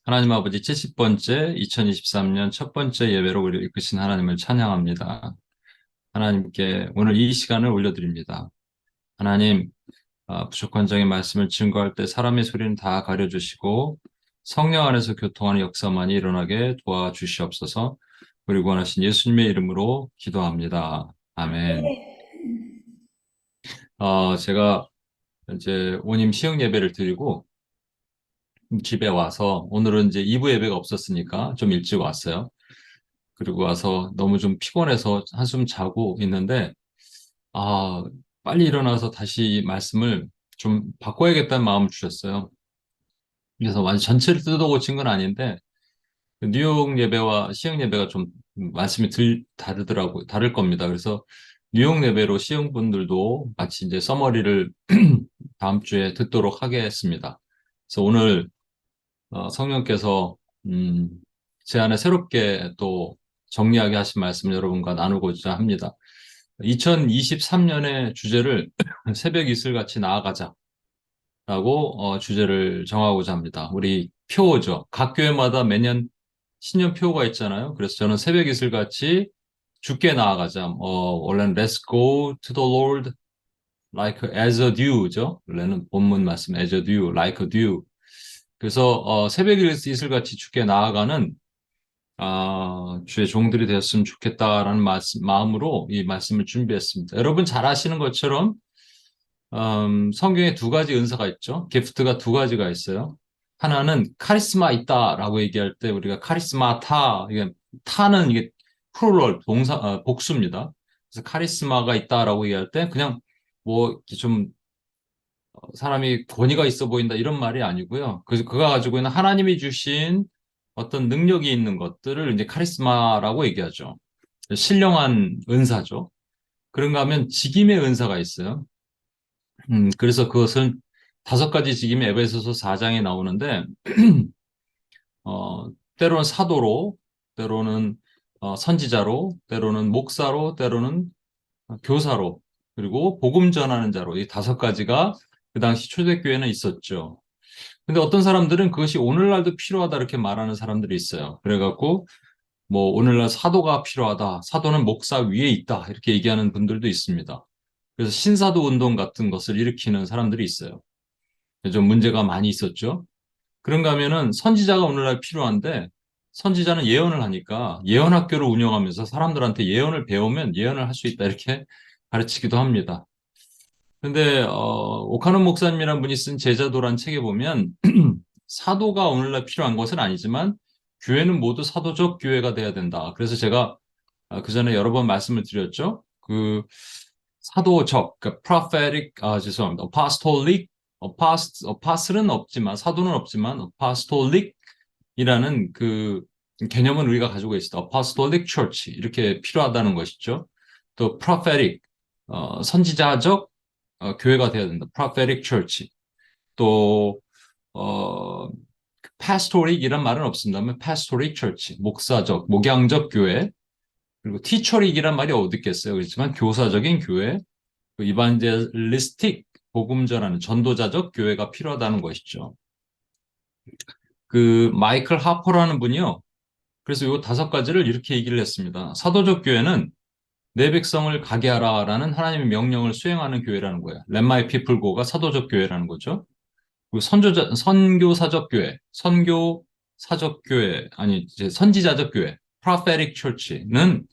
하나님 아버지 70번째 2023년 첫 번째 예배로 우리를 이끄신 하나님을 찬양합니다. 하나님께 오늘 이 시간을 올려드립니다. 하나님, 부족한 점의 말씀을 증거할 때 사람의 소리는 다 가려주시고 성령 안에서 교통하는 역사만이 일어나게 도와주시옵소서. 우리 구원하신 예수님의 이름으로 기도합니다. 아멘. 제가 이제 온임 시흥 예배를 드리고 집에 와서 오늘은 이제 2부 예배가 없었으니까 좀 일찍 왔어요. 그리고 와서 너무 좀 피곤해서 한숨 자고 있는데, 아, 빨리 일어나서 다시 이 말씀을 좀 바꿔야겠다는 마음을 주셨어요. 그래서 완전 전체를 뜯어고친 건 아닌데, 그 뉴욕 예배와 시흥 예배가 좀 말씀이 다를 겁니다. 그래서 뉴욕 예배로 시흥 분들도 같이 이제 서머리를 다음 주에 듣도록 하겠습니다. 그래서 오늘 성령께서 음, 제 안에 새롭게 또 정리하게 하신 말씀을 여러분과 나누고자 합니다. 2023년의 주제를 새벽 이슬같이 나아가자라고 주제를 정하고자 합니다. 우리 표어죠. 각 교회마다 매년 신년 표어가 있잖아요. 그래서 저는 새벽 이슬같이 주께 나아가자. 원래는 Let's go to the Lord like as a dew죠. 원래는 본문 말씀 as a dew, like a dew. 그래서 새벽 이슬같이 주께 나아가는 주의 종들이 되었으면 좋겠다라는 마음으로 이 말씀을 준비했습니다. 여러분 잘 아시는 것처럼 성경에 두 가지 은사가 있죠. 기프트가 두 가지가 있어요. 하나는 카리스마 있다라고 얘기할 때 우리가 카리스마타, 이게 타는 이게 플루럴 복수입니다. 그래서 카리스마가 있다라고 얘기할 때 그냥 뭐 이렇게 좀 사람이 권위가 있어 보인다 이런 말이 아니고요. 그가 가지고 있는 하나님이 주신 어떤 능력이 있는 것들을 이제 카리스마라고 얘기하죠. 신령한 은사죠. 그런가 하면 직임의 은사가 있어요. 그래서 그것은 다섯 가지 직임이 에베소서 4장에 나오는데, 때로는 사도로, 때로는 선지자로, 때로는 목사로, 때로는 교사로, 그리고 복음 전하는 자로 이 다섯 가지가 그 당시 초대교회는 있었죠. 근데 어떤 사람들은 그것이 오늘날도 필요하다 이렇게 말하는 사람들이 있어요. 그래갖고 뭐 오늘날 사도가 필요하다. 사도는 목사 위에 있다. 이렇게 얘기하는 분들도 있습니다. 그래서 신사도 운동 같은 것을 일으키는 사람들이 있어요. 좀 문제가 많이 있었죠. 그런가 하면은 선지자가 오늘날 필요한데 선지자는 예언을 하니까 예언 학교를 운영하면서 사람들한테 예언을 배우면 예언을 할 수 있다 이렇게 가르치기도 합니다. 근데 오카논 목사님이란 분이 쓴 제자도란 책에 보면 사도가 오늘날 필요한 것은 아니지만 교회는 모두 사도적 교회가 돼야 된다. 그래서 제가 그 전에 여러 번 말씀을 드렸죠. 그 사도적, 그 prophetic, 죄송합니다. apostolic, apostle은 없지만 사도는 없지만 apostolic이라는 그 개념은 우리가 가지고 있다. apostolic church 이렇게 필요하다는 것이죠. 또 prophetic, 선지자적 교회가 돼야 된다. prophetic church. 또 pastoral 이란 말은 없습니다만 pastoral church, 목사적, 목양적 교회, 그리고 teacher이란 말이 어디 있겠어요. 그렇지만 교사적인 교회, 이반젤리스틱, 복음 전하는 전도자적 교회가 필요하다는 것이죠. 그 마이클 하퍼라는 분이요. 그래서 이 다섯 가지를 이렇게 얘기를 했습니다. 사도적 교회는 내 백성을 가게 하라라는 하나님의 명령을 수행하는 교회라는 거예요. Let my people go가 사도적 교회라는 거죠. 그리고 선교사적 교회, 선교사적 교회, 아니, 이제 선지자적 교회, prophetic church는,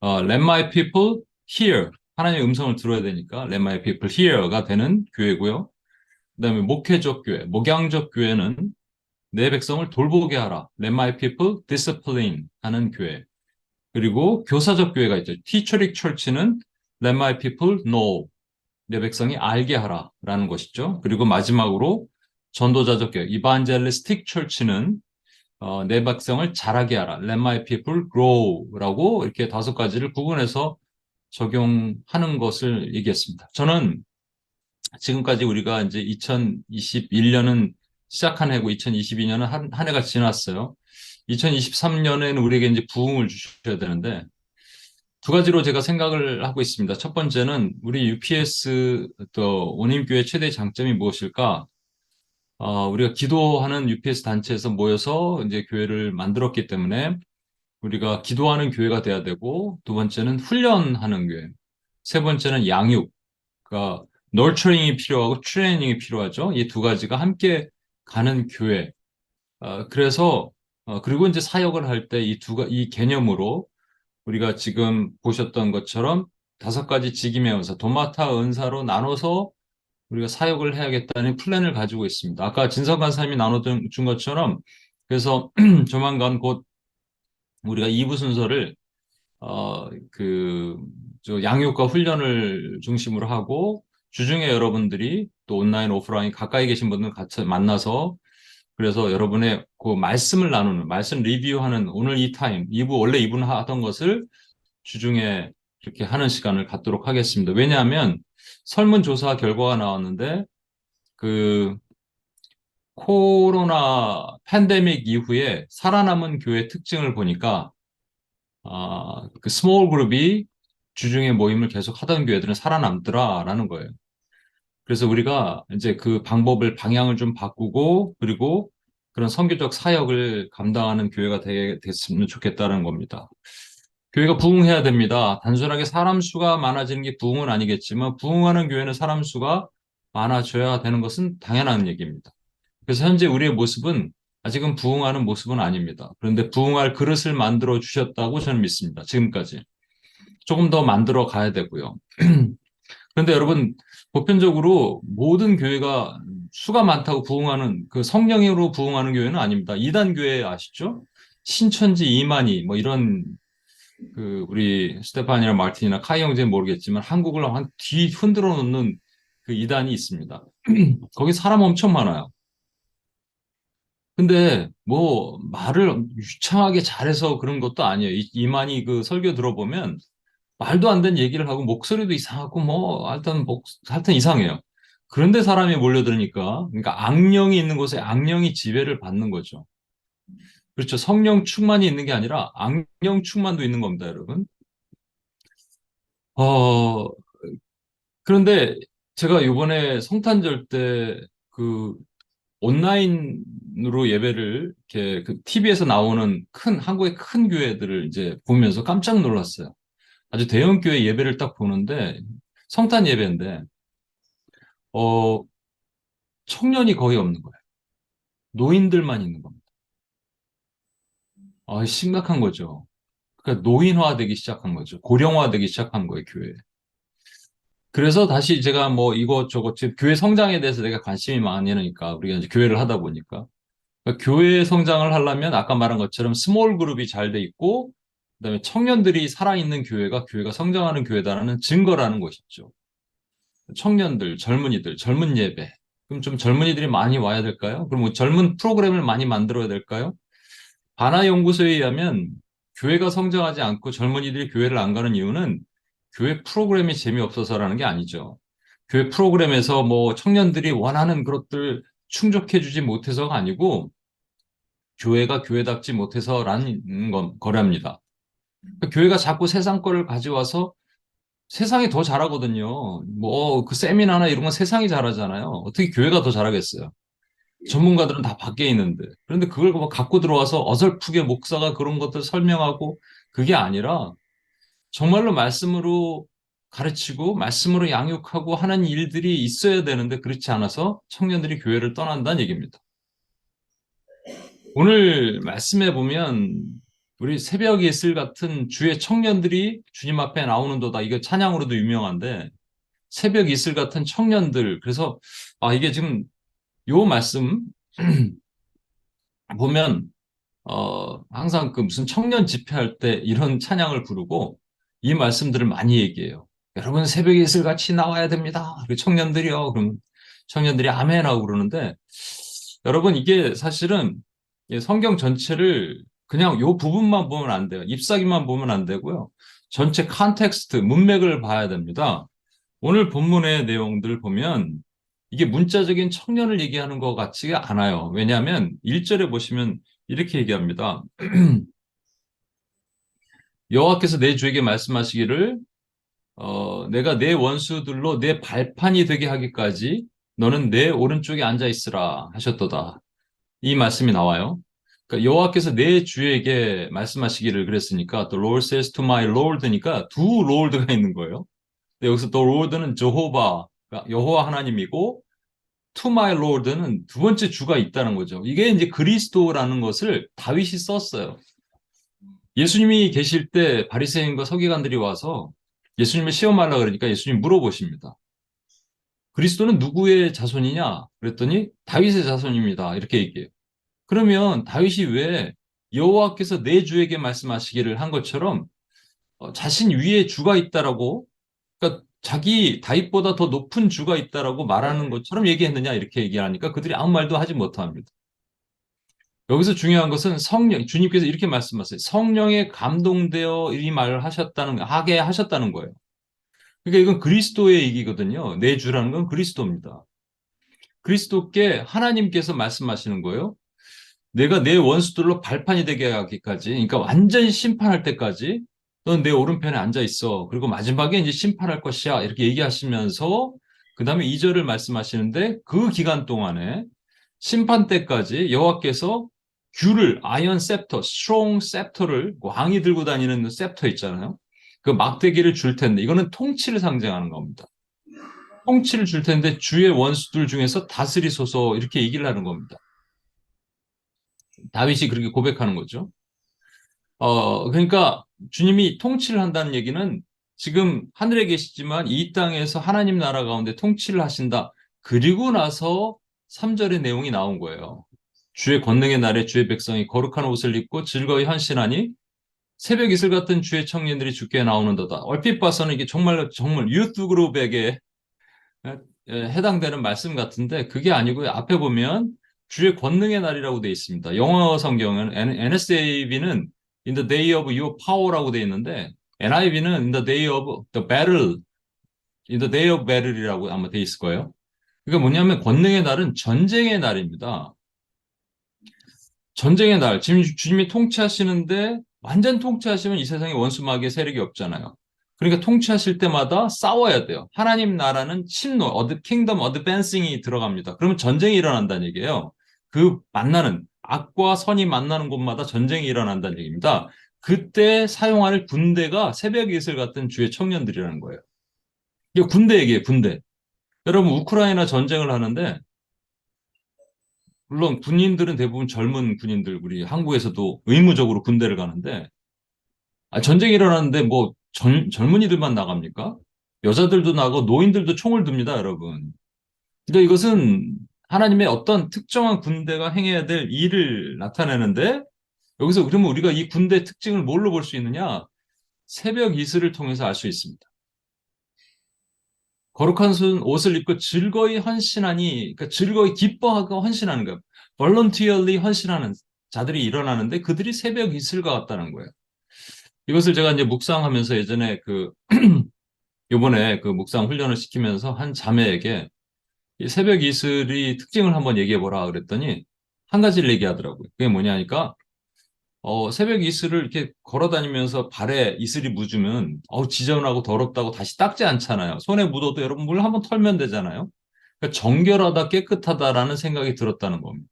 let my people hear. 하나님의 음성을 들어야 되니까, let my people hear가 되는 교회고요. 그 다음에 목회적 교회, 목양적 교회는 내 백성을 돌보게 하라. let my people discipline 하는 교회. 그리고 교사적 교회가 있죠. teacheric church는 let my people know. 내 백성이 알게 하라라는 것이죠. 그리고 마지막으로 전도자적 교회, evangelistic church는 내 백성을 자라게 하라. Let my people grow라고 이렇게 다섯 가지를 구분해서 적용하는 것을 얘기했습니다. 저는 지금까지 우리가 이제 2021년은 시작한 해고 2022년은 한 해가 지났어요. 2023년에는 우리에게 이제 부흥을 주셔야 되는데 두 가지로 제가 생각을 하고 있습니다. 첫 번째는 우리 UPS 또 온임교회 최대 장점이 무엇일까? 우리가 기도하는 UPS 단체에서 모여서 이제 교회를 만들었기 때문에 우리가 기도하는 교회가 돼야 되고, 두 번째는 훈련하는 교회, 세 번째는 양육, 그러니까 nurturing이 필요하고 트레이닝이 필요하죠. 이 두 가지가 함께 가는 교회. 그래서 그리고 이제 사역을 할 때 이 개념으로 우리가 지금 보셨던 것처럼 다섯 가지 직임의 은사, 도마타 은사로 나눠서 우리가 사역을 해야겠다는 플랜을 가지고 있습니다. 아까 진성 간사님이 나눠준 것처럼 그래서 조만간 곧 우리가 2부 순서를 저 양육과 훈련을 중심으로 하고 주중에 여러분들이 또 온라인, 오프라인 가까이 계신 분들 같이 만나서 그래서 여러분의 그 말씀을 나누는, 말씀 리뷰하는 오늘 이 타임, 2부, 원래 2부는 하던 것을 주중에 이렇게 하는 시간을 갖도록 하겠습니다. 왜냐하면 설문조사 결과가 나왔는데 그 코로나 팬데믹 이후에 살아남은 교회 특징을 보니까 그 스몰 그룹이 주중에 모임을 계속 하던 교회들은 살아남더라라는 거예요. 그래서 우리가 이제 그 방법을 방향을 좀 바꾸고 그리고 그런 선교적 사역을 감당하는 교회가 됐으면 좋겠다는 겁니다. 교회가 부흥해야 됩니다. 단순하게 사람 수가 많아지는 게 부흥은 아니겠지만 부흥하는 교회는 사람 수가 많아져야 되는 것은 당연한 얘기입니다. 그래서 현재 우리의 모습은 아직은 부흥하는 모습은 아닙니다. 그런데 부흥할 그릇을 만들어 주셨다고 저는 믿습니다. 지금까지. 조금 더 만들어 가야 되고요. 그런데 여러분, 보편적으로 모든 교회가 수가 많다고 부흥하는 그 성령으로 부흥하는 교회는 아닙니다. 이단 교회 아시죠? 신천지 이만희 뭐 이런 그 우리 스테판이나 마틴이나 카이 형제는 모르겠지만 한국을 한 뒤 흔들어 놓는 그 이단이 있습니다. 거기 사람 엄청 많아요. 근데 뭐 말을 유창하게 잘해서 그런 것도 아니에요. 이만희 그 설교 들어보면 말도 안 되는 얘기를 하고 목소리도 이상하고 뭐 하여튼 이상해요. 그런데 사람이 몰려들으니까 그러니까 악령이 있는 곳에 악령이 지배를 받는 거죠. 그렇죠. 성령 충만이 있는 게 아니라 악령 충만도 있는 겁니다, 여러분. 어, 그런데 제가 이번에 성탄절 때 그 온라인으로 예배를 이렇게 그 TV에서 나오는 한국의 큰 교회들을 이제 보면서 깜짝 놀랐어요. 아주 대형 교회 예배를 딱 보는데 성탄 예배인데 어 청년이 거의 없는 거예요. 노인들만 있는 겁니다. 심각한 거죠. 그러니까 노인화되기 시작한 거죠. 고령화되기 시작한 거예요, 교회. 그래서 다시 제가 뭐 이것저것 지금 교회 성장에 대해서 내가 관심이 많으니까 우리가 이제 교회를 하다 보니까 그러니까 교회 성장을 하려면 아까 말한 것처럼 스몰 그룹이 잘 돼 있고 그다음에 청년들이 살아있는 교회가 성장하는 교회다라는 증거라는 것이죠. 청년들, 젊은이들, 젊은 예배. 그럼 좀 젊은이들이 많이 와야 될까요? 그럼 뭐 젊은 프로그램을 많이 만들어야 될까요? 바나 연구소에 의하면 교회가 성장하지 않고 젊은이들이 교회를 안 가는 이유는 교회 프로그램이 재미없어서라는 게 아니죠. 교회 프로그램에서 뭐 청년들이 원하는 것들 충족해주지 못해서가 아니고 교회가 교회답지 못해서라는 거랍니다. 그러니까 교회가 자꾸 세상 거를 가져와서 세상이 더 잘하거든요. 뭐 그 세미나나 이런 건 세상이 잘하잖아요. 어떻게 교회가 더 잘하겠어요? 전문가들은 다 밖에 있는데. 그런데 그걸 뭐 갖고 들어와서 어설프게 목사가 그런 것들 설명하고 그게 아니라 정말로 말씀으로 가르치고 말씀으로 양육하고 하는 일들이 있어야 되는데 그렇지 않아서 청년들이 교회를 떠난다는 얘기입니다. 오늘 말씀해 보면 우리 새벽의 이슬 같은 주의 청년들이 주님 앞에 나오는도다. 이거 찬양으로도 유명한데 새벽 이슬 같은 청년들. 그래서 이게 지금 요 말씀 보면 항상 그 무슨 청년 집회할 때 이런 찬양을 부르고 이 말씀들을 많이 얘기해요. 여러분 새벽에 이슬 같이 나와야 됩니다. 그 청년들이요. 그럼 청년들이 아멘 하고 그러는데 여러분 이게 사실은 이 성경 전체를 그냥 요 부분만 보면 안 돼요. 잎사귀만 보면 안 되고요. 전체 컨텍스트, 문맥을 봐야 됩니다. 오늘 본문의 내용들 보면 이게 문자적인 청년을 얘기하는 것 같지가 않아요. 왜냐하면 1절에 보시면 이렇게 얘기합니다. 여호와께서 내 주에게 말씀하시기를 내가 내 원수들로 내 발판이 되게 하기까지 너는 내 오른쪽에 앉아 있으라 하셨도다. 이 말씀이 나와요. 그러니까 여호와께서 내 주에게 말씀하시기를 그랬으니까 the Lord says to my Lord니까 두 Lord가 있는 거예요. 근데 여기서 the Lord는 제호바, 그러니까 여호와 하나님이고 to my Lord는 두 번째 주가 있다는 거죠. 이게 이제 그리스도라는 것을 다윗이 썼어요. 예수님이 계실 때 바리새인과 서기관들이 와서 예수님을 시험하려고 그러니까 예수님 물어보십니다. 그리스도는 누구의 자손이냐? 그랬더니 다윗의 자손입니다. 이렇게 얘기해요. 그러면 다윗이 왜 여호와께서 내 주에게 말씀하시기를 한 것처럼 자신 위에 주가 있다라고, 그러니까 자기 다윗보다 더 높은 주가 있다라고 말하는 것처럼 얘기했느냐 이렇게 얘기하니까 그들이 아무 말도 하지 못합니다. 여기서 중요한 것은 성령, 주님께서 이렇게 말씀하세요. 성령에 감동되어 이 말을 하게 하셨다는 거예요. 그러니까 이건 그리스도의 얘기거든요. 내 주라는 건 그리스도입니다. 그리스도께 하나님께서 말씀하시는 거예요. 내가 내 원수들로 발판이 되게 하기까지, 그러니까 완전히 심판할 때까지 넌 내 오른편에 앉아 있어. 그리고 마지막에 이제 심판할 것이야. 이렇게 얘기하시면서 그 다음에 2절을 말씀하시는데 그 기간 동안에 심판 때까지 여호와께서 귤을 아이언 셉터, 스트롱 셉터를 왕이 들고 다니는 셉터 있잖아요. 그 막대기를 줄 텐데 이거는 통치를 상징하는 겁니다. 통치를 줄 텐데 주의 원수들 중에서 다스리소서 이렇게 얘기를 하는 겁니다. 다윗이 그렇게 고백하는 거죠. 그러니까 주님이 통치를 한다는 얘기는 지금 하늘에 계시지만 이 땅에서 하나님 나라 가운데 통치를 하신다. 그리고 나서 3절의 내용이 나온 거예요. 주의 권능의 날에 주의 백성이 거룩한 옷을 입고 즐거이 헌신하니 새벽 이슬 같은 주의 청년들이 주께 나오는도다. 얼핏 봐서는 이게 정말 유트 그룹에게 해당되는 말씀 같은데 그게 아니고요. 앞에 보면 주의 권능의 날이라고 되어 있습니다. 영어 성경은 NSAB는 in the day of your power라고 되어 있는데 NIV는 in the day of the battle, in the day of battle이라고 아마 되어 있을 거예요. 그게 뭐냐면 권능의 날은 전쟁의 날입니다. 전쟁의 날, 지금 주님이 통치하시는데 완전 통치하시면 이 세상에 원수마귀의 세력이 없잖아요. 그러니까 통치하실 때마다 싸워야 돼요. 하나님 나라는 침노, 킹덤 어드밴싱이 들어갑니다. 그러면 전쟁이 일어난다는 얘기예요. 그 만나는 악과 선이 만나는 곳마다 전쟁이 일어난다는 얘기입니다. 그때 사용할 군대가 새벽 이슬 같은 주의 청년들이라는 거예요. 이게 군대 얘기예요, 군대. 여러분 우크라이나 전쟁을 하는데 물론 군인들은 대부분 젊은 군인들, 우리 한국에서도 의무적으로 군대를 가는데, 전쟁이 일어났는데 뭐 젊은이들만 나갑니까? 여자들도 나가고 노인들도 총을 듭니다, 여러분. 근데 이것은 하나님의 어떤 특정한 군대가 행해야 될 일을 나타내는데, 여기서 그러면 우리가 이 군대 특징을 뭘로 볼 수 있느냐? 새벽 이슬을 통해서 알 수 있습니다. 거룩한 옷을 입고 즐거이 헌신하니, 그러니까 즐거이 기뻐하고 헌신하는 거예요. voluntarily 헌신하는 자들이 일어나는데 그들이 새벽 이슬과 같다는 거예요. 이것을 제가 이제 묵상하면서 예전에 요번에 그 묵상 훈련을 시키면서 한 자매에게 이 새벽 이슬이 특징을 한번 얘기해 보라 그랬더니 한 가지를 얘기하더라고요. 그게 뭐냐니까 새벽 이슬을 이렇게 걸어 다니면서 발에 이슬이 묻으면 지저분하고 더럽다고 다시 닦지 않잖아요. 손에 묻어도 여러분 물 한번 털면 되잖아요. 그러니까 정결하다, 깨끗하다라는 생각이 들었다는 겁니다.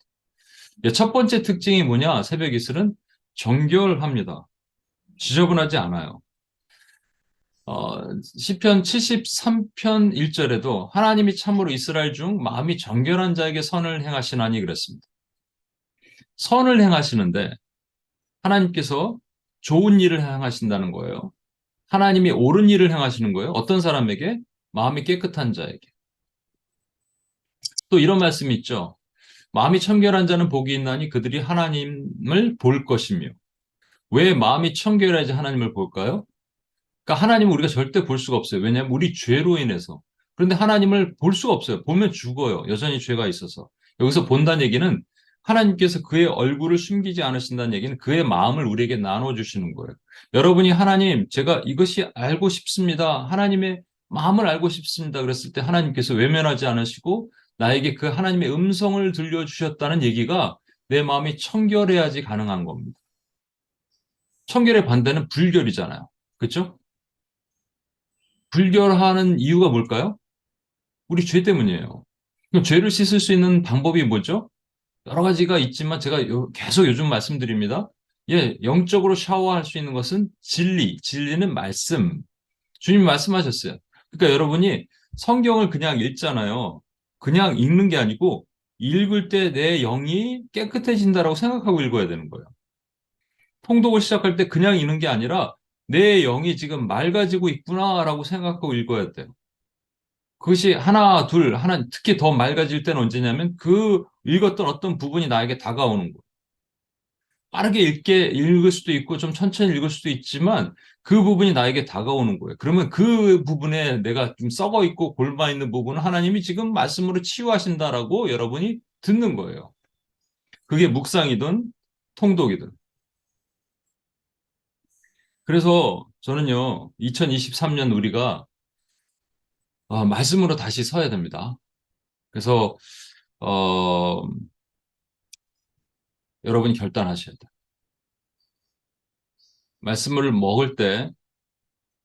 첫 번째 특징이 뭐냐? 새벽 이슬은 정결합니다. 지저분하지 않아요. 시편 73편 1절에도 하나님이 참으로 이스라엘 중 마음이 정결한 자에게 선을 행하시나니 그랬습니다. 선을 행하시는데 하나님께서 좋은 일을 행하신다는 거예요. 하나님이 옳은 일을 행하시는 거예요. 어떤 사람에게? 마음이 깨끗한 자에게. 또 이런 말씀이 있죠. 마음이 청결한 자는 복이 있나니 그들이 하나님을 볼 것이며. 왜 마음이 청결해야지 하나님을 볼까요? 그러니까 하나님을 우리가 절대 볼 수가 없어요. 왜냐하면 우리 죄로 인해서. 그런데 하나님을 볼 수가 없어요. 보면 죽어요. 여전히 죄가 있어서. 여기서 본다는 얘기는 하나님께서 그의 얼굴을 숨기지 않으신다는 얘기는 그의 마음을 우리에게 나눠주시는 거예요. 여러분이 하나님, 제가 이것이 알고 싶습니다. 하나님의 마음을 알고 싶습니다. 그랬을 때 하나님께서 외면하지 않으시고 나에게 그 하나님의 음성을 들려주셨다는 얘기가 내 마음이 청결해야지 가능한 겁니다. 청결의 반대는 불결이잖아요. 그렇죠? 불결하는 이유가 뭘까요? 우리 죄 때문이에요. 그럼 죄를 씻을 수 있는 방법이 뭐죠? 여러 가지가 있지만 제가 계속 요즘 말씀드립니다. 예, 영적으로 샤워할 수 있는 것은 진리, 진리는 말씀. 주님 말씀하셨어요. 그러니까 여러분이 성경을 그냥 읽잖아요. 그냥 읽는 게 아니고 읽을 때 내 영이 깨끗해진다라고 생각하고 읽어야 되는 거예요. 통독을 시작할 때 그냥 읽는 게 아니라 내 영이 지금 맑아지고 있구나라고 생각하고 읽어야 돼요. 그것이 하나, 둘, 하나, 특히 더 맑아질 때는 언제냐면 그 읽었던 어떤 부분이 나에게 다가오는 거예요. 빠르게 읽을 수도 있고 좀 천천히 읽을 수도 있지만 그 부분이 나에게 다가오는 거예요. 그러면 그 부분에 내가 좀 썩어 있고 골마 있는 부분은 하나님이 지금 말씀으로 치유하신다라고 여러분이 듣는 거예요. 그게 묵상이든 통독이든. 그래서 저는요, 2023년 우리가 말씀으로 다시 서야 됩니다. 그래서 어, 여러분이 결단하셔야 돼요. 말씀을 먹을 때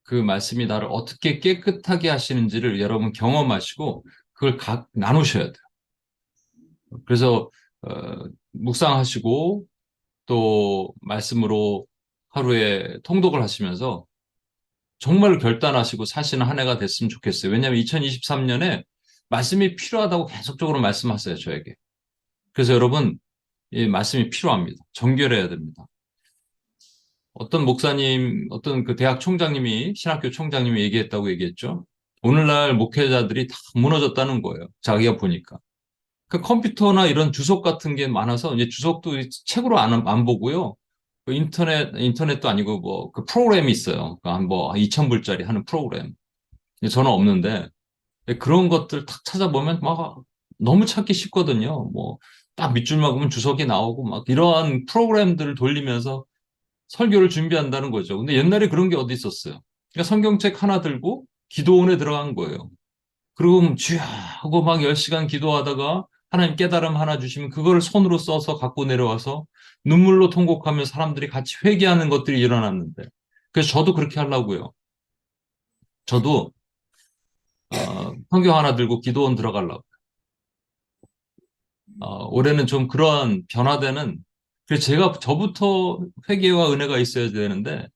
그 말씀이 나를 어떻게 깨끗하게 하시는지를 여러분 경험하시고 그걸 각 나누셔야 돼요. 그래서 묵상하시고 또 말씀으로 하루에 통독을 하시면서 정말 결단하시고 사시는 한 해가 됐으면 좋겠어요. 왜냐하면 2023년에 말씀이 필요하다고 계속적으로 말씀하세요, 저에게. 그래서 여러분, 이 말씀이 필요합니다. 정결해야 됩니다. 어떤 목사님, 어떤 그 대학 총장님이, 신학교 총장님이 얘기했다고 얘기했죠. 오늘날 목회자들이 다 무너졌다는 거예요. 자기가 보니까. 그 컴퓨터나 이런 주석 같은 게 많아서 이제 주석도 책으로 안 보고요. 그 인터넷도 아니고 뭐 그 프로그램이 있어요. 그 한뭐 2,000불짜리 하는 프로그램. 저는 없는데 그런 것들 탁 찾아보면 막 너무 찾기 쉽거든요. 뭐 딱 밑줄 막으면 주석이 나오고 막 이러한 프로그램들을 돌리면서 설교를 준비한다는 거죠. 근데 옛날에 그런 게 어디 있었어요. 그러니까 성경책 하나 들고 기도원에 들어간 거예요. 그리고 주야 하고 막 10시간 기도하다가 하나님 깨달음 하나 주시면 그거를 손으로 써서 갖고 내려와서 눈물로 통곡하며 사람들이 같이 회개하는 것들이 일어났는데 그래서 저도 그렇게 하려고요. 저도 성경 하나 들고 기도원 들어가려고. 올해는 좀 그러한 변화되는 그래서 제가 저부터 회개와 은혜가 있어야 되는데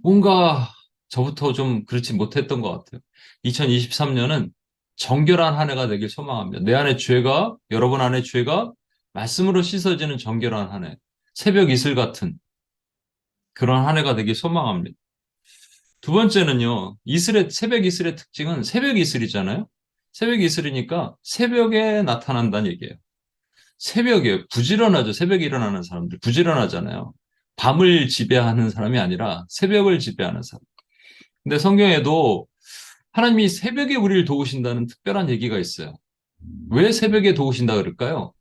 뭔가 저부터 좀 그렇지 못했던 것 같아요. 2023년은 정결한 한 해가 되길 소망합니다. 내 안에 죄가, 여러분 안에 죄가 말씀으로 씻어지는 정결한 한 해. 새벽 이슬 같은 그런 한 해가 되길 소망합니다. 두 번째는요, 새벽 이슬의 특징은 새벽 이슬이잖아요. 새벽 이슬이니까 새벽에 나타난다는 얘기예요. 새벽에 부지런하죠. 새벽에 일어나는 사람들 부지런하잖아요. 밤을 지배하는 사람이 아니라 새벽을 지배하는 사람. 근데 성경에도 하나님이 새벽에 우리를 도우신다는 특별한 얘기가 있어요. 왜 새벽에 도우신다 그럴까요?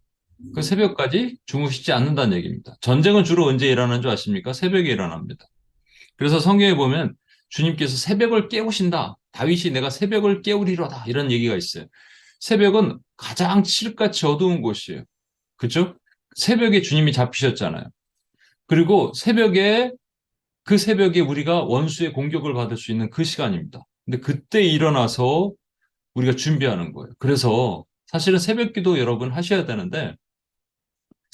그 새벽까지 주무시지 않는다는 얘기입니다. 전쟁은 주로 언제 일어나는 줄 아십니까? 새벽에 일어납니다. 그래서 성경에 보면 주님께서 새벽을 깨우신다. 다윗이 내가 새벽을 깨우리로다. 이런 얘기가 있어요. 새벽은 가장 칠흑같이 어두운 곳이에요. 그죠? 새벽에 주님이 잡히셨잖아요. 그리고 그 새벽에 우리가 원수의 공격을 받을 수 있는 그 시간입니다. 근데 그때 일어나서 우리가 준비하는 거예요. 그래서 사실은 새벽 기도 여러분 하셔야 되는데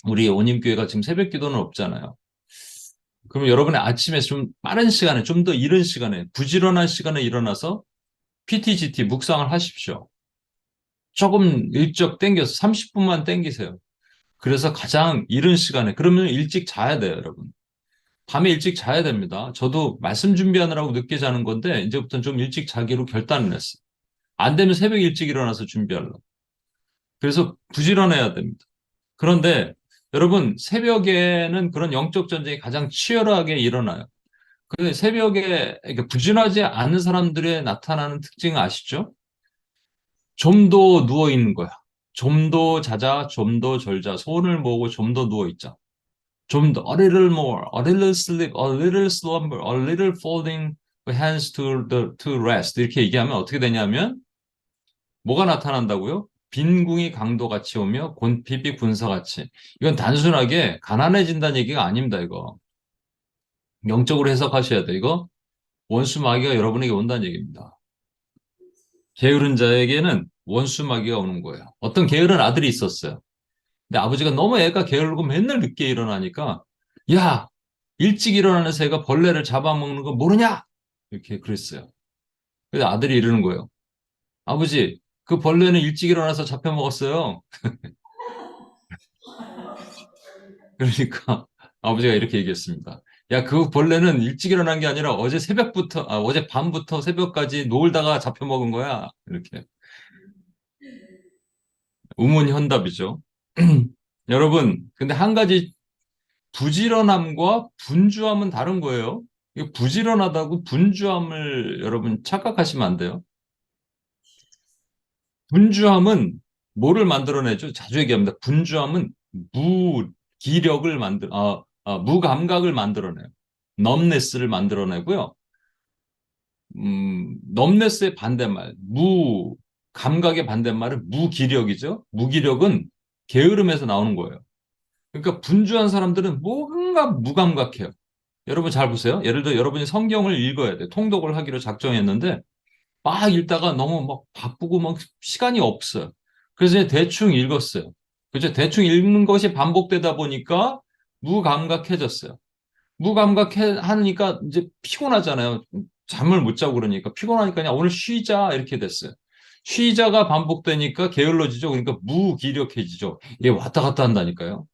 우리 온임교회가 지금 새벽 기도는 없잖아요. 그러면 여러분의 아침에 좀 빠른 시간에 좀 더 이른 시간에 부지런한 시간에 일어나서 PTGT 묵상을 하십시오. 조금 일찍 땡겨서 30분만 땡기세요. 그래서 가장 이른 시간에 그러면 일찍 자야 돼요, 여러분. 밤에 일찍 자야 됩니다. 저도 말씀 준비하느라고 늦게 자는 건데 이제부터는 좀 일찍 자기로 결단을 했어요. 안 되면 새벽 일찍 일어나서 준비하려고. 그래서 부지런해야 됩니다. 그런데 여러분 새벽에는 그런 영적 전쟁이 가장 치열하게 일어나요. 근데 새벽에 이렇게 부지런하지 않은 사람들의 나타나는 특징 아시죠? 좀 더 누워 있는 거야. 좀 더 자자, 좀 더 졸자. 손을 모으고 좀 더 누워 있자. 좀 더, a little more, a little sleep, a little slumber, a little folding the hands to rest. 이렇게 얘기하면 어떻게 되냐면, 뭐가 나타난다고요? 빈궁이 강도같이 오며 곤핍이 군사같이. 이건 단순하게 가난해진다는 얘기가 아닙니다, 이거. 영적으로 해석하셔야 돼, 이거. 원수 마귀가 여러분에게 온다는 얘기입니다. 게으른 자에게는 원수마귀가 오는 거예요. 어떤 게으른 아들이 있었어요. 근데 아버지가 너무 애가 게으르고 맨날 늦게 일어나니까, 야, 일찍 일어나는 새가 벌레를 잡아먹는 거 모르냐? 이렇게 그랬어요. 그래서 아들이 이러는 거예요. 아버지, 그 벌레는 일찍 일어나서 잡혀먹었어요. 그러니까 아버지가 이렇게 얘기했습니다. 야, 그 벌레는 일찍 일어난 게 아니라 어제 밤부터 새벽까지 놀다가 잡혀먹은 거야. 이렇게. 우문현답이죠. 여러분, 근데 한 가지 부지런함과 분주함은 다른 거예요. 이거 부지런하다고 분주함을 여러분 착각하시면 안 돼요. 분주함은 뭐를 만들어내죠? 자주 얘기합니다. 분주함은 무기력을 무감각을 만들어내요. numbness를 만들어내고요. numbness의 반대말, 무감각의 반대말은 무기력이죠. 무기력은 게으름에서 나오는 거예요. 그러니까 분주한 사람들은 뭔가 무감각해요. 여러분 잘 보세요. 예를 들어 여러분이 성경을 읽어야 돼. 통독을 하기로 작정했는데 막 읽다가 너무 막 바쁘고 막 시간이 없어요. 그래서 이제 대충 읽었어요. 그죠? 대충 읽는 것이 반복되다 보니까 무감각해졌어요. 무감각하니까 이제 피곤하잖아요. 잠을 못 자고 그러니까 피곤하니까 그냥 오늘 쉬자 이렇게 됐어요. 쉬자가 반복되니까 게을러지죠. 그러니까 무기력해지죠. 이게 왔다 갔다 한다니까요.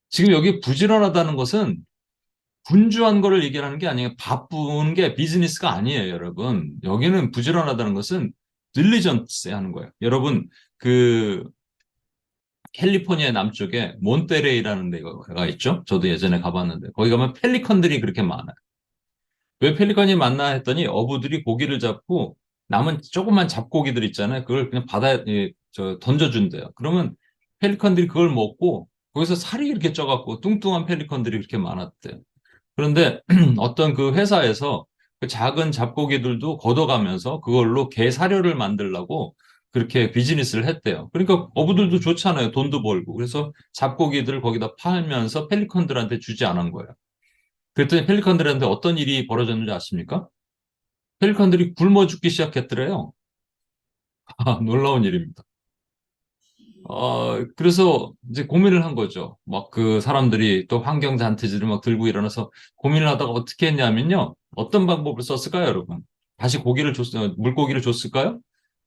지금 여기 부지런하다는 것은 분주한 거를 얘기하는 게 아니에요. 바쁜 게 비즈니스가 아니에요, 여러분. 여기는 부지런하다는 것은 딜리전스 하는 거예요. 여러분, 그 캘리포니아 남쪽에 몬테레이라는 데가 있죠. 저도 예전에 가봤는데 거기 가면 펠리컨들이 그렇게 많아요. 왜 펠리컨이 많나 했더니 어부들이 고기를 잡고 남은 조그만 잡고기들 있잖아요. 그걸 그냥 바다에 던져준대요. 그러면 펠리컨들이 그걸 먹고 거기서 살이 이렇게 쪄갖고 뚱뚱한 펠리컨들이 그렇게 많았대요. 그런데 어떤 그 회사에서 그 작은 잡고기들도 걷어가면서 그걸로 게 사료를 만들려고 그렇게 비즈니스를 했대요. 그러니까 어부들도 좋잖아요. 돈도 벌고. 그래서 잡고기들을 거기다 팔면서 펠리컨들한테 주지 않은 거예요. 그랬더니 펠리컨들한테 어떤 일이 벌어졌는지 아십니까? 펠리컨들이 굶어 죽기 시작했더래요. 아, 놀라운 일입니다. 그래서 이제 고민을 한 거죠. 막 그 사람들이 또 환경 잔재들을 막 들고 일어나서 고민을 하다가 어떻게 했냐면요. 어떤 방법을 썼을까요, 여러분? 다시 물고기를 줬을까요?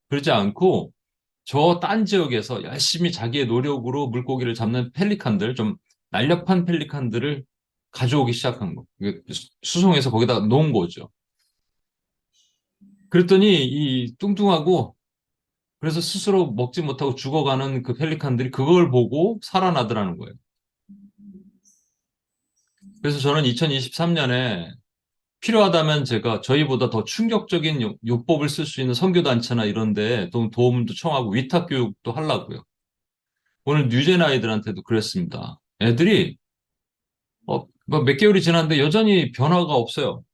그러지 않고 저 딴 지역에서 열심히 자기의 노력으로 물고기를 잡는 펠리칸들, 좀 날렵한 펠리칸들을 가져오기 시작한 거. 수송해서 거기다 놓은 거죠. 그랬더니 이 뚱뚱하고 그래서 스스로 먹지 못하고 죽어가는 그 펠리칸들이 그걸 보고 살아나더라는 거예요. 그래서 저는 2023년에 필요하다면 제가 저희보다 더 충격적인 요법을 쓸 수 있는 선교단체나 이런 데 도움도 청하고 위탁 교육도 하려고요. 오늘 뉴젠 아이들한테도 그랬습니다. 애들이 뭐몇 개월이 지났는데 여전히 변화가 없어요.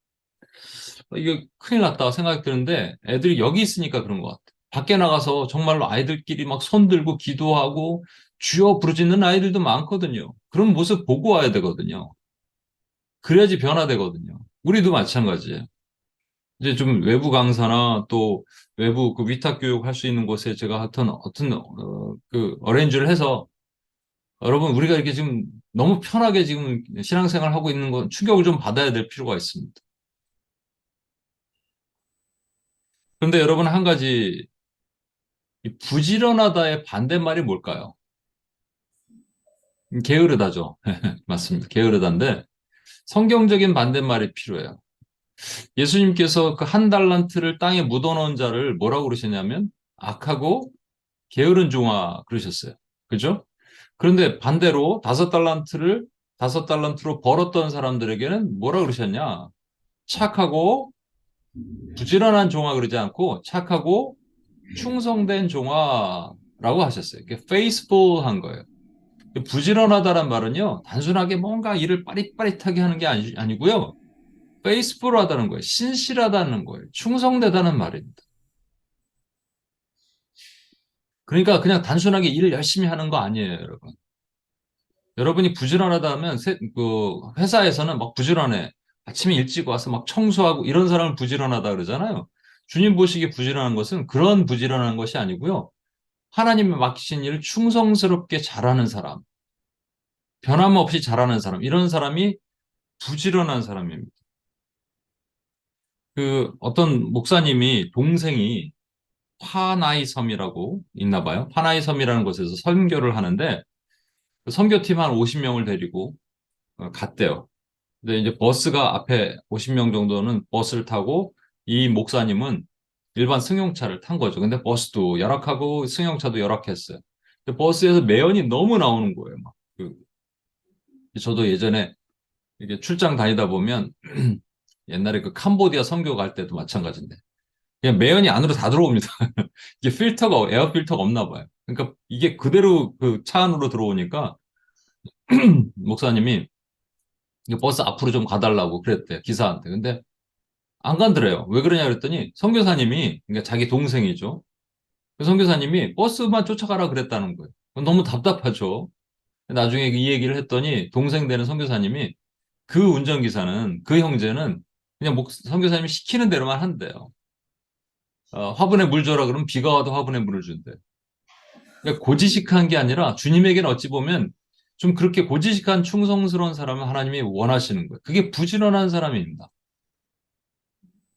이게 큰일 났다 생각이 드는데 애들이 여기 있으니까 그런 것 같아요. 밖에 나가서 정말로 아이들끼리 막 손들고 기도하고 주여 부르짖는 아이들도 많거든요. 그런 모습 보고 와야 되거든요. 그래야지 변화되거든요. 우리도 마찬가지예요. 이제 좀 외부 강사나 또 외부 그 위탁 교육 할 수 있는 곳에 제가 그 어레인지를 해서 여러분 우리가 이렇게 지금 너무 편하게 지금 신앙생활 하고 있는 건 충격을 좀 받아야 될 필요가 있습니다. 그런데 여러분 한 가지 이 부지런하다의 반대말이 뭘까요? 게으르다죠. 맞습니다. 게으르다인데 성경적인 반대말이 필요해요. 예수님께서 그 한 달란트를 땅에 묻어놓은 자를 뭐라고 그러셨냐면 악하고 게으른 종아 그러셨어요. 그죠? 그런데 반대로 다섯 달란트로 벌었던 사람들에게는 뭐라 그러셨냐? 착하고 부지런한 종아 그러지 않고 착하고 충성된 종아라고 하셨어요. 이게 faithful한 거예요. 부지런하다란 말은요, 단순하게 뭔가 일을 빠릿빠릿하게 하는 게 아니고요. faithful하다는 거예요. 신실하다는 거예요. 충성되다는 말입니다. 그러니까 그냥 단순하게 일을 열심히 하는 거 아니에요, 여러분. 여러분이 부지런하다 하면 그 회사에서는 막 부지런해. 아침에 일찍 와서 막 청소하고 이런 사람을 부지런하다 그러잖아요. 주님 보시기에 부지런한 것은 그런 부지런한 것이 아니고요. 하나님의 맡기신 일을 충성스럽게 잘하는 사람, 변함없이 잘하는 사람, 이런 사람이 부지런한 사람입니다. 그 어떤 목사님이 동생이 파나이 섬이라고 있나 봐요. 파나이 섬이라는 곳에서 선교를 하는데 그 선교팀 한 50명을 데리고 갔대요. 근데 이제 버스가 앞에 50명 정도는 버스를 타고 이 목사님은 일반 승용차를 탄 거죠. 근데 버스도 열악하고 승용차도 열악했어요. 근데 버스에서 매연이 너무 나오는 거예요. 막. 저도 예전에 이게 출장 다니다 보면 옛날에 그 캄보디아 선교 갈 때도 마찬가지인데 그냥 매연이 안으로 다 들어옵니다. 이게 에어 필터가 없나 봐요. 그러니까 이게 그대로 그 차 안으로 들어오니까 목사님이 버스 앞으로 좀 가달라고 그랬대요. 기사한테. 근데 안 간더래요. 왜 그러냐 그랬더니 선교사님이 그러니까 자기 동생이죠. 그 선교사님이 버스만 쫓아가라 그랬다는 거예요. 너무 답답하죠. 나중에 이 얘기를 했더니 동생 되는 선교사님이 그 운전기사는 그 형제는 그냥 선교사님이 시키는 대로만 한대요. 화분에 물 줘라 그러면 비가 와도 화분에 물을 준대. 그러니까 고지식한 게 아니라 주님에게는 어찌 보면 좀 그렇게 고지식한 충성스러운 사람을 하나님이 원하시는 거예요. 그게 부지런한 사람입니다.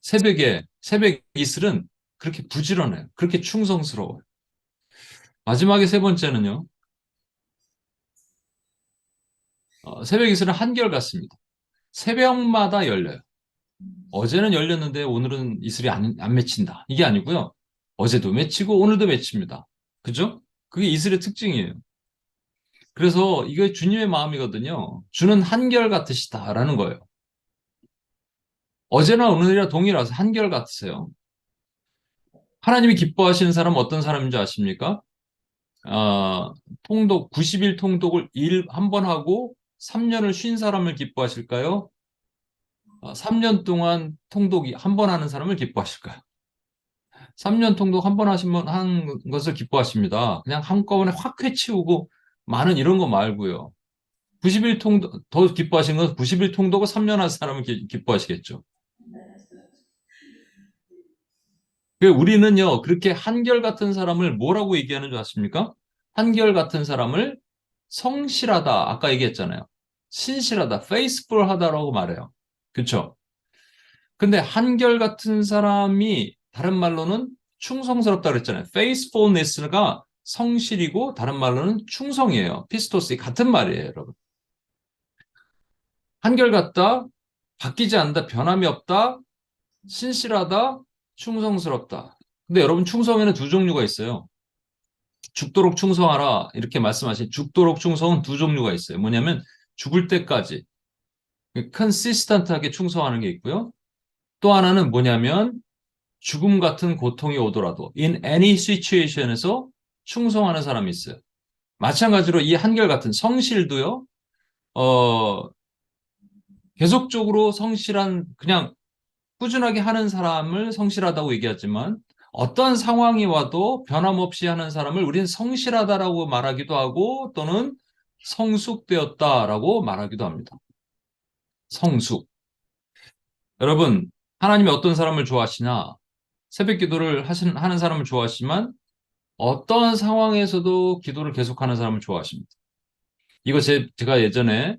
새벽 이슬은 그렇게 부지런해요. 그렇게 충성스러워요. 마지막에 세 번째는요. 새벽 이슬은 한결같습니다. 새벽마다 열려요. 어제는 열렸는데 오늘은 이슬이 안 맺힌다. 이게 아니고요. 어제도 맺히고 오늘도 맺힙니다. 그죠? 그게 이슬의 특징이에요. 그래서 이게 주님의 마음이거든요. 주는 한결같으시다라는 거예요. 어제나 오늘이라 동일하서 한결같으세요. 하나님이 기뻐하시는 사람은 어떤 사람인 줄 아십니까? 통독, 90일 통독을 한 번 하고 3년을 쉰 사람을 기뻐하실까요? 3년 동안 통독이 한 번 하는 사람을 기뻐하실까요? 3년 통독 한 번 한 것을 기뻐하십니다. 그냥 한꺼번에 확 해치우고 많은 이런 거 말고요. 90일 통독, 더 기뻐하시는 건 90일 통독을 3년 한 사람을 기뻐하시겠죠. 우리는요, 그렇게 한결같은 사람을 뭐라고 얘기하는 줄 아십니까? 한결같은 사람을 성실하다. 아까 얘기했잖아요. 신실하다. faithful하다라고 말해요. 그렇죠? 근데 한결같은 사람이 다른 말로는 충성스럽다 그랬잖아요. faithfulness가 성실이고 다른 말로는 충성이에요. 피스토스 같은 말이에요, 여러분. 한결같다, 바뀌지 않는다, 변함이 없다, 신실하다, 충성스럽다. 근데 여러분 충성에는 두 종류가 있어요. 죽도록 충성하라 이렇게 말씀하신 죽도록 충성은 두 종류가 있어요. 뭐냐면 죽을 때까지 컨시스턴트하게 충성하는 게 있고요. 또 하나는 뭐냐면 죽음 같은 고통이 오더라도 in any situation에서 충성하는 사람이 있어요. 마찬가지로 이 한결같은 성실도요. 어, 계속적으로 성실한 그냥 꾸준하게 하는 사람을 성실하다고 얘기하지만 어떤 상황이 와도 변함없이 하는 사람을 우리는 성실하다라고 말하기도 하고 또는 성숙되었다라고 말하기도 합니다. 성숙. 여러분, 하나님이 어떤 사람을 좋아하시냐? 새벽 기도를 하는 사람을 좋아하시지만 어떤 상황에서도 기도를 계속하는 사람을 좋아하십니다. 이거 제가 예전에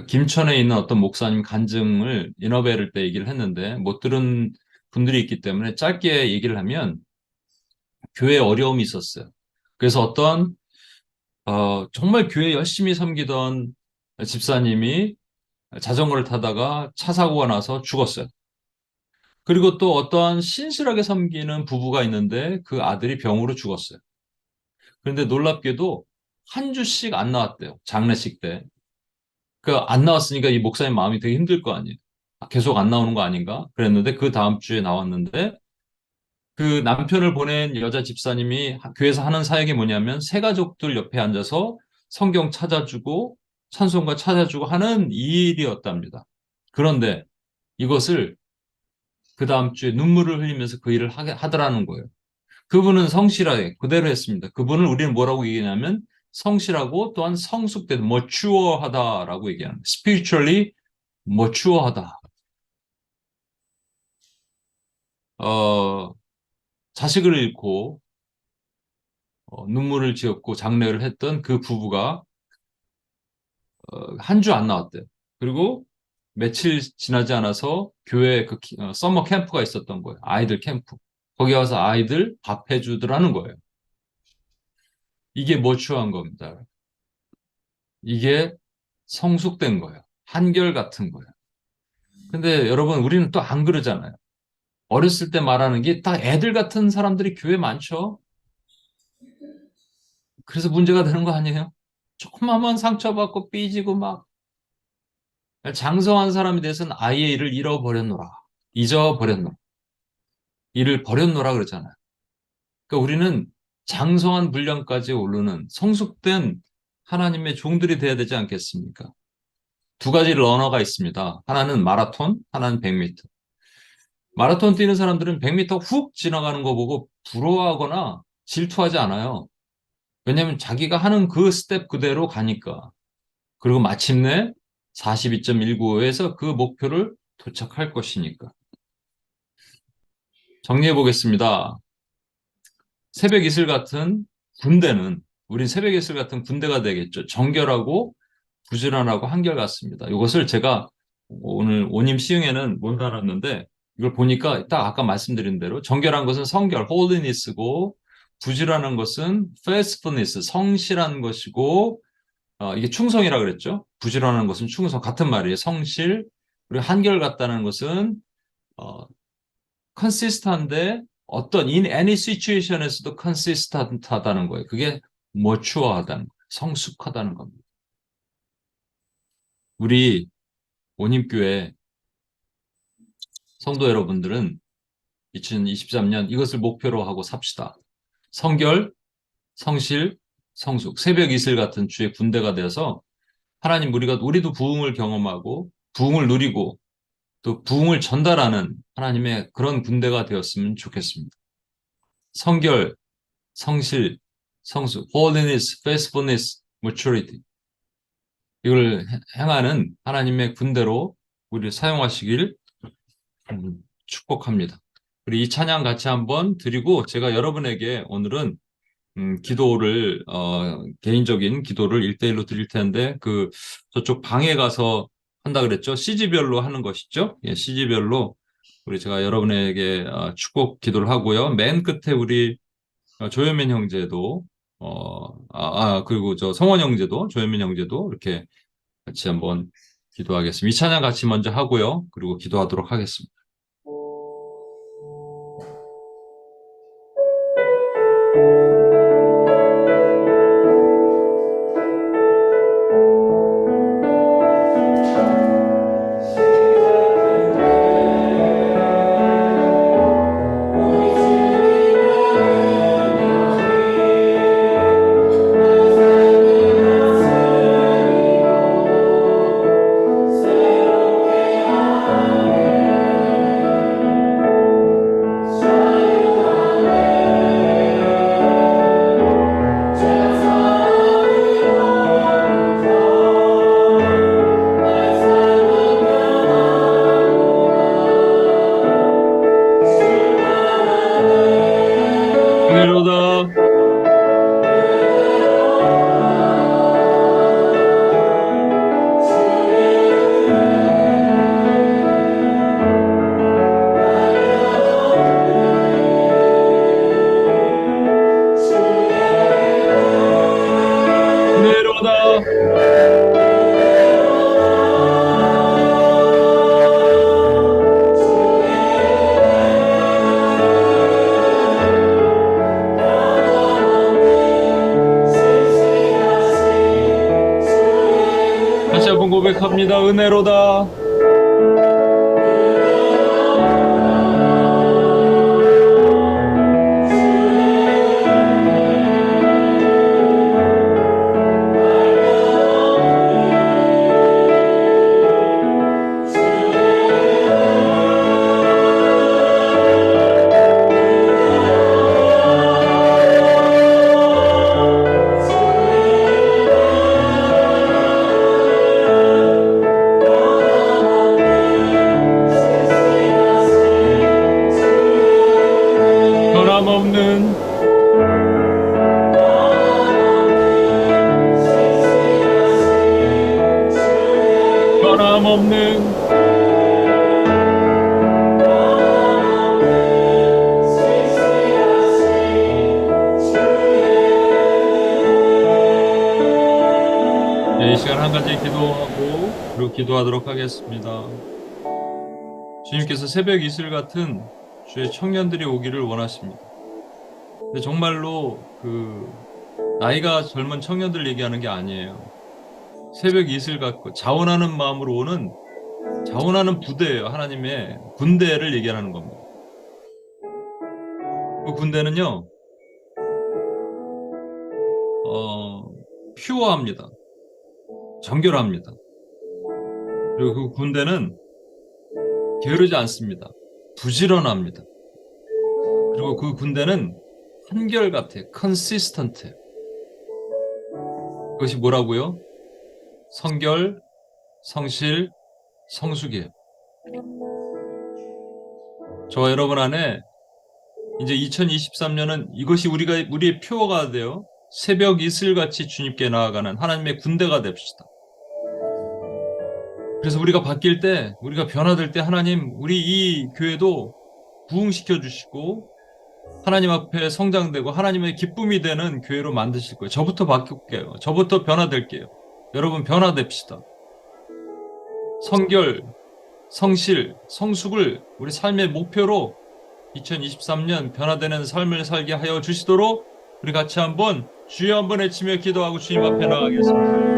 김천에 있는 어떤 목사님 간증을 인터뷰할 때 얘기를 했는데 못 들은 분들이 있기 때문에 짧게 얘기를 하면 교회에 어려움이 있었어요. 그래서 정말 교회 열심히 섬기던 집사님이 자전거를 타다가 차 사고가 나서 죽었어요. 그리고 또 어떠한 신실하게 섬기는 부부가 있는데 그 아들이 병으로 죽었어요. 그런데 놀랍게도 한 주씩 안 나왔대요. 장례식 때. 그 안 나왔으니까 이 목사님 마음이 되게 힘들 거 아니에요. 계속 안 나오는 거 아닌가? 그랬는데 그 다음 주에 나왔는데 그 남편을 보낸 여자 집사님이 교회에서 하는 사역이 뭐냐면 새 가족들 옆에 앉아서 성경 찾아주고 찬송가 찾아주고 하는 일이었답니다. 그런데 이것을 그 다음 주에 눈물을 흘리면서 그 일을 하더라는 거예요. 그분은 성실하게 그대로 했습니다. 그분을 우리는 뭐라고 얘기하냐면 성실하고 또한 성숙된 mature하다라고 얘기합니다. spiritually mature하다. 어, 자식을 잃고 눈물을 지었고 장례를 했던 그 부부가 한 주 안 나왔대요. 그리고 며칠 지나지 않아서 교회에 서머 캠프가 있었던 거예요. 아이들 캠프. 거기 와서 아이들 밥 해주더라는 거예요. 이게 머추한 겁니다. 이게 성숙된 거예요. 한결같은 거예요. 근데 여러분, 우리는 또 안 그러잖아요. 어렸을 때 말하는 게 딱 애들 같은 사람들이 교회 많죠? 그래서 문제가 되는 거 아니에요? 조금만 상처받고 삐지고 막 장성한 사람에 대해서는 아예 이를 잃어버렸노라. 잊어버렸노라. 이를 버렸노라 그러잖아요. 그러니까 우리는 장성한 분량까지 오르는 성숙된 하나님의 종들이 돼야 되지 않겠습니까? 두 가지 러너가 있습니다. 하나는 마라톤, 하나는 100m. 마라톤 뛰는 사람들은 100m 훅 지나가는 거 보고 부러워하거나 질투하지 않아요. 왜냐하면 자기가 하는 그 스텝 그대로 가니까. 그리고 마침내 42.195에서 그 목표를 도착할 것이니까. 정리해 보겠습니다. 새벽 이슬 같은 군대는, 우린 새벽 이슬 같은 군대가 되겠죠. 정결하고 부지런하고 한결같습니다. 이것을 제가 오늘 오님 시흥에는 못 알았는데 이걸 보니까 딱 아까 말씀드린 대로 정결한 것은 성결, holiness고 부지런한 것은 faithfulness, 성실한 것이고 이게 충성이라 그랬죠. 부지런한 것은 충성, 같은 말이에요. 성실. 그리고 한결같다는 것은 어, consist한데 어떤 in any situation에서도 consist하다는 거예요. 그게 mature하다는 거예요. 성숙하다는 겁니다. 우리 원임교회 성도 여러분들은 2023년 이것을 목표로 하고 삽시다. 성결, 성실, 성숙, 새벽 이슬 같은 주의 군대가 되어서 하나님 우리도 부흥을 경험하고 부흥을 누리고 또 부흥을 전달하는 하나님의 그런 군대가 되었으면 좋겠습니다. 성결, 성실, 성숙, holiness, faithfulness, maturity 이걸 행하는 하나님의 군대로 우리를 사용하시길 축복합니다. 우리 이 찬양 같이 한번 드리고 제가 여러분에게 오늘은 기도를 개인적인 기도를 1대1로 드릴 텐데 저쪽 방에 가서 한다 그랬죠? CG별로 하는 것이죠? 예, CG별로 우리 제가 여러분에게 축복 기도를 하고요. 맨 끝에 우리 조현민 형제도 그리고 저 성원 형제도 조현민 형제도 이렇게 같이 한번 기도하겠습니다. 이 찬양 같이 먼저 하고요. 그리고 기도하도록 하겠습니다. 은혜로다. 은혜로다. 다시 한번 고백합니다. 은혜로다. 변함없는 이 시간 한 가지 기도하고 그리고 기도하도록 하겠습니다. 주님께서 새벽 이슬 같은 주의 청년들이 오기를 원하십니다. 근데 정말로 나이가 젊은 청년들 얘기하는 게 아니에요. 새벽 이슬 같고 자원하는 마음으로 오는 자원하는 부대예요. 하나님의 군대를 얘기하는 겁니다. 그 군대는요, 퓨어합니다. 정결합니다. 그리고 그 군대는 게으르지 않습니다. 부지런합니다. 그리고 그 군대는 한결같아요. 컨시스턴트. 그것이 뭐라고요? 성결, 성실, 성숙이에요. 저와 여러분 안에 이제 2023년은 이것이 우리의 표어가 돼요. 새벽 이슬같이 주님께 나아가는 하나님의 군대가 됩시다. 그래서 우리가 바뀔 때, 우리가 변화될 때 하나님, 우리 이 교회도 부흥시켜 주시고 하나님 앞에 성장되고 하나님의 기쁨이 되는 교회로 만드실 거예요. 저부터 바뀔게요. 저부터 변화될게요. 여러분 변화됩시다. 성결, 성실, 성숙을 우리 삶의 목표로 2023년 변화되는 삶을 살게 하여 주시도록 우리 같이 한번 주여 한번 외치며 기도하고 주님 앞에 나가겠습니다.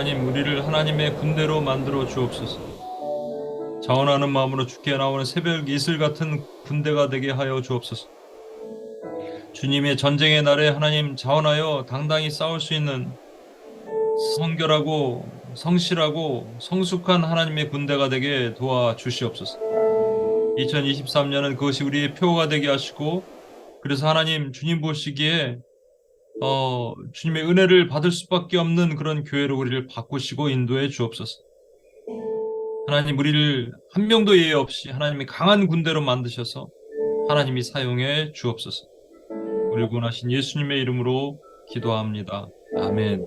하나님 우리를 하나님의 군대로 만들어 주옵소서. 자원하는 마음으로 주께 나오는 새벽 이슬 같은 군대가 되게 하여 주옵소서. 주님의 전쟁의 날에 하나님 자원하여 당당히 싸울 수 있는 성결하고 성실하고 성숙한 하나님의 군대가 되게 도와주시옵소서. 2023년은 그것이 우리의 표가 되게 하시고, 그래서 하나님 주님 보시기에 주님의 은혜를 받을 수밖에 없는 그런 교회로 우리를 바꾸시고 인도해 주옵소서. 하나님 우리를 한 명도 예외 없이 하나님의 강한 군대로 만드셔서 하나님이 사용해 주옵소서. 우리 구원하신 예수님의 이름으로 기도합니다. 아멘.